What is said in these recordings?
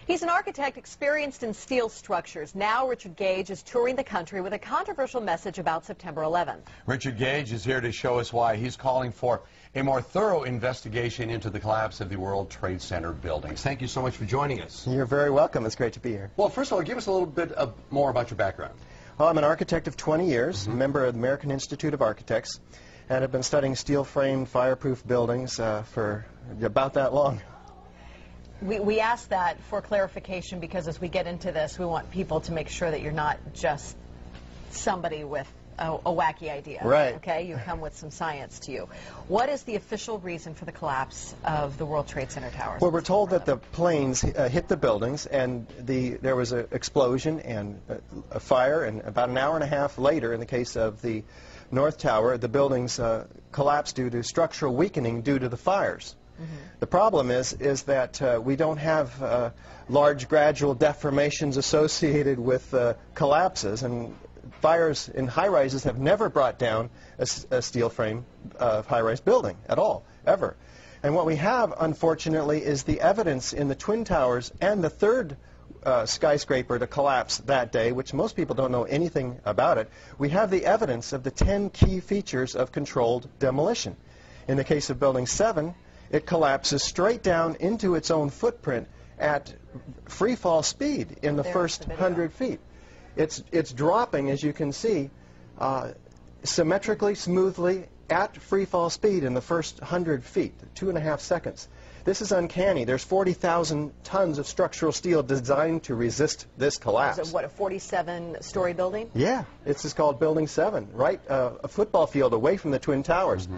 He's an architect experienced in steel structures. Now Richard Gage is touring the country with a controversial message about September 11th. Richard Gage is here to show us why he's calling for a more thorough investigation into the collapse of the World Trade Center buildings. Thank you so much for joining us. You're very welcome. It's great to be here. Well, first of all, give us a little bit more about your background. Well, I'm an architect of 20 years, member of the American Institute of Architects, and have been studying steel-framed, fireproof buildings for about that long. We ask that for clarification because as we get into this, we want people to make sure that you're not just somebody with a wacky idea. Right. Okay, you come with some science to you. What is the official reason for the collapse of the World Trade Center towers? Well, we're told that the planes hit the buildings and there was an explosion and a fire, and about an hour and a half later, in the case of the North Tower, the buildings collapsed due to structural weakening due to the fires. The problem is that we don't have large gradual deformations associated with collapses, and fires in high-rises have never brought down a steel frame high-rise building at all, ever. And what we have, unfortunately, is the evidence in the Twin Towers and the third skyscraper to collapse that day, which most people don't know anything about it. We have the evidence of the 10 key features of controlled demolition. In the case of Building 7, it collapses straight down into its own footprint at free fall speed in the first 100 feet. It's dropping, as you can see, symmetrically, smoothly, at free fall speed in the first 100 feet, 2.5 seconds. This is uncanny. There's 40,000 tons of structural steel designed to resist this collapse. Is it, what, a 47-story building? Yeah, this is called Building 7, right a football field away from the Twin Towers.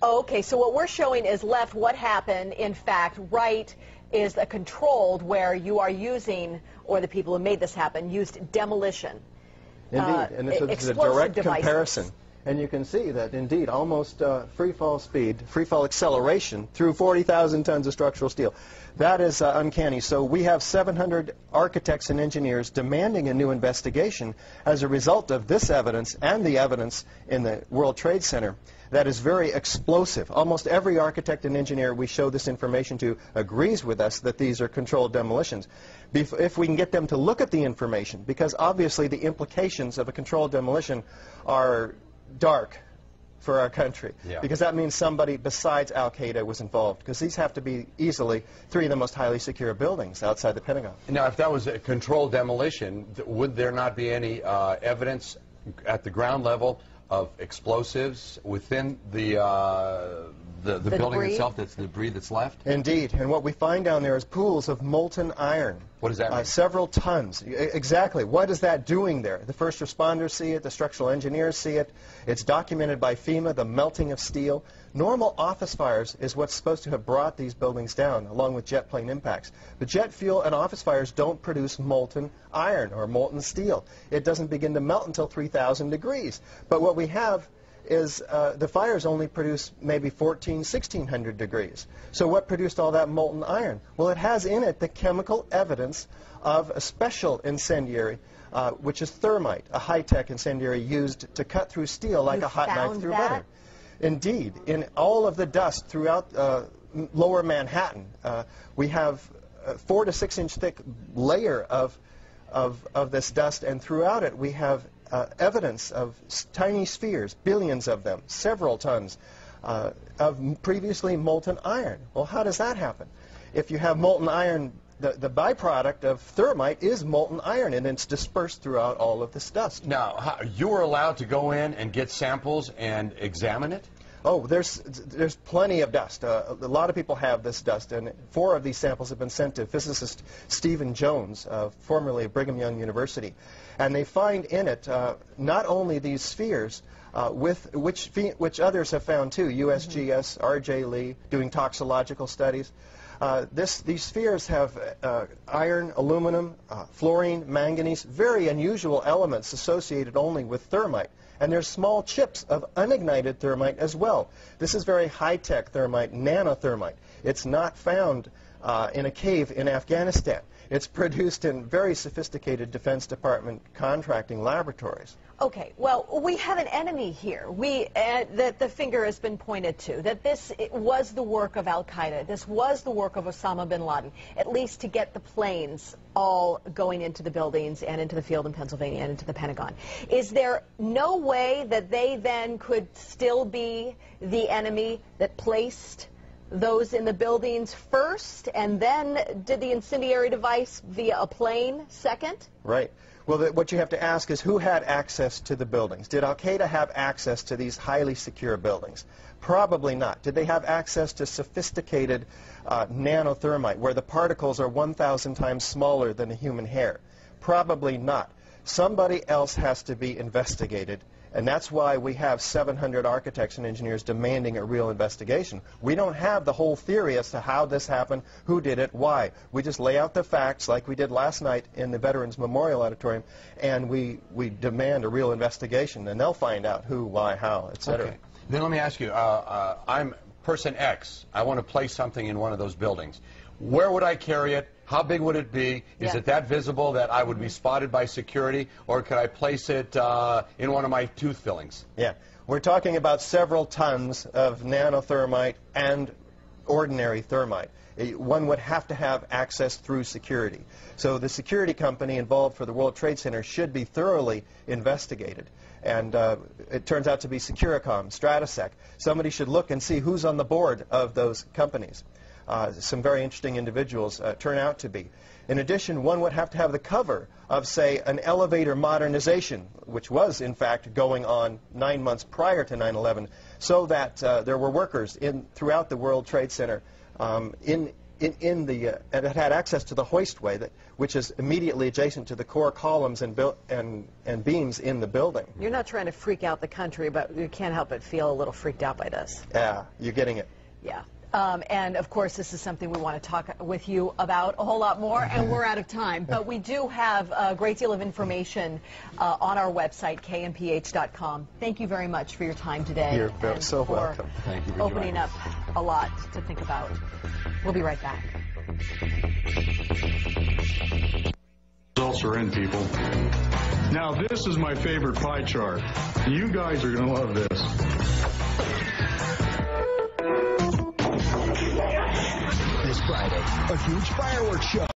Okay, so what we're showing is left what happened. In fact, right is a controlled where you are using, or the people who made this happen, used demolition. Indeed, and it's a direct comparison. And you can see that, indeed, almost free fall speed, free fall acceleration through 40,000 tons of structural steel. That is uncanny. So we have 700 architects and engineers demanding a new investigation as a result of this evidence and the evidence in the World Trade Center. That is very explosive. Almost every architect and engineer we show this information to agrees with us that these are controlled demolitions. If we can get them to look at the information, because obviously the implications of a controlled demolition are dark for our country, because that means somebody besides Al-Qaeda was involved, because these have to be easily 3 of the most highly secure buildings outside the Pentagon. Now, if that was a controlled demolition, would there not be any evidence at the ground level of explosives within the building debris itself, that's the debris that's left? Indeed, and what we find down there is pools of molten iron. What does that mean? Several tons. Exactly. What is that doing there? The first responders see it, the structural engineers see it. It's documented by FEMA, the melting of steel. Normal office fires is what's supposed to have brought these buildings down, along with jet plane impacts. But jet fuel and office fires don't produce molten iron or molten steel. It doesn't begin to melt until 3,000 degrees. But what we have is the fires only produce maybe 1,600 degrees. So what produced all that molten iron? Well, it has in it the chemical evidence of a special incendiary, which is thermite, a high-tech incendiary used to cut through steel like a hot knife through butter. Indeed, in all of the dust throughout lower Manhattan, we have a 4 to 6 inch thick layer of this dust, and throughout it we have evidence of tiny spheres, billions of them, several tons of previously molten iron. Well, how does that happen? If you have molten iron, the byproduct of thermite is molten iron, and it's dispersed throughout all of this dust. Now, you were allowed to go in and get samples and examine it? Oh, there's plenty of dust. A lot of people have this dust, and 4 of these samples have been sent to physicist Stephen Jones, formerly of Brigham Young University. And they find in it not only these spheres, which others have found too, USGS, R.J. Lee, doing toxicological studies. These spheres have iron, aluminum, fluorine, manganese, very unusual elements associated only with thermite. And there's small chips of unignited thermite as well. This is very high-tech thermite, nanothermite. It's not found in a cave in Afghanistan. It's produced in very sophisticated Defense Department contracting laboratories. Okay, well, we have an enemy here. That the finger has been pointed to, that this was the work of Al-Qaeda. This was the work of Osama bin Laden, at least to get the planes all going into the buildings and into the field in Pennsylvania and into the Pentagon. Is there no way that they then could still be the enemy that placed those in the buildings first and then did the incendiary device via a plane second? Right. Well, what you have to ask is who had access to the buildings? Did Al-Qaeda have access to these highly secure buildings? Probably not. Did they have access to sophisticated nanothermite, where the particles are 1,000 times smaller than a human hair? Probably not. Somebody else has to be investigated, and that's why we have 700 architects and engineers demanding a real investigation. We don't have the whole theory as to how this happened, who did it, why. We just lay out the facts like we did last night in the Veterans Memorial Auditorium, and we demand a real investigation, and they'll find out who, why, how, etc. Okay. Then let me ask you, I'm person X. I want to place something in one of those buildings. Where would I carry it? How big would it be? Is it that visible that I would be spotted by security, or could I place it in one of my tooth fillings? Yeah. We're talking about several tons of nanothermite and ordinary thermite. One would have to have access through security. So the security company involved for the World Trade Center should be thoroughly investigated. And it turns out to be Securicom, Stratosec. Somebody should look and see who's on the board of those companies. Some very interesting individuals turn out to be. In addition, one would have to have the cover of, say, an elevator modernization, which was, in fact, going on 9 months prior to 9/11, so that there were workers throughout the World Trade Center and it had access to the hoistway, which is immediately adjacent to the core columns and beams in the building. You're not trying to freak out the country, but you can't help but feel a little freaked out by this. Yeah, you're getting it. Yeah. And, of course, this is something we want to talk with you about a whole lot more, and we're out of time. But we do have a great deal of information on our website, kmph.com. Thank you very much for your time today. You're so welcome. Thank you for opening up a lot to think about. We'll be right back. Results are in, people. Now, this is my favorite pie chart. You guys are going to love this. This Friday, a huge fireworks show.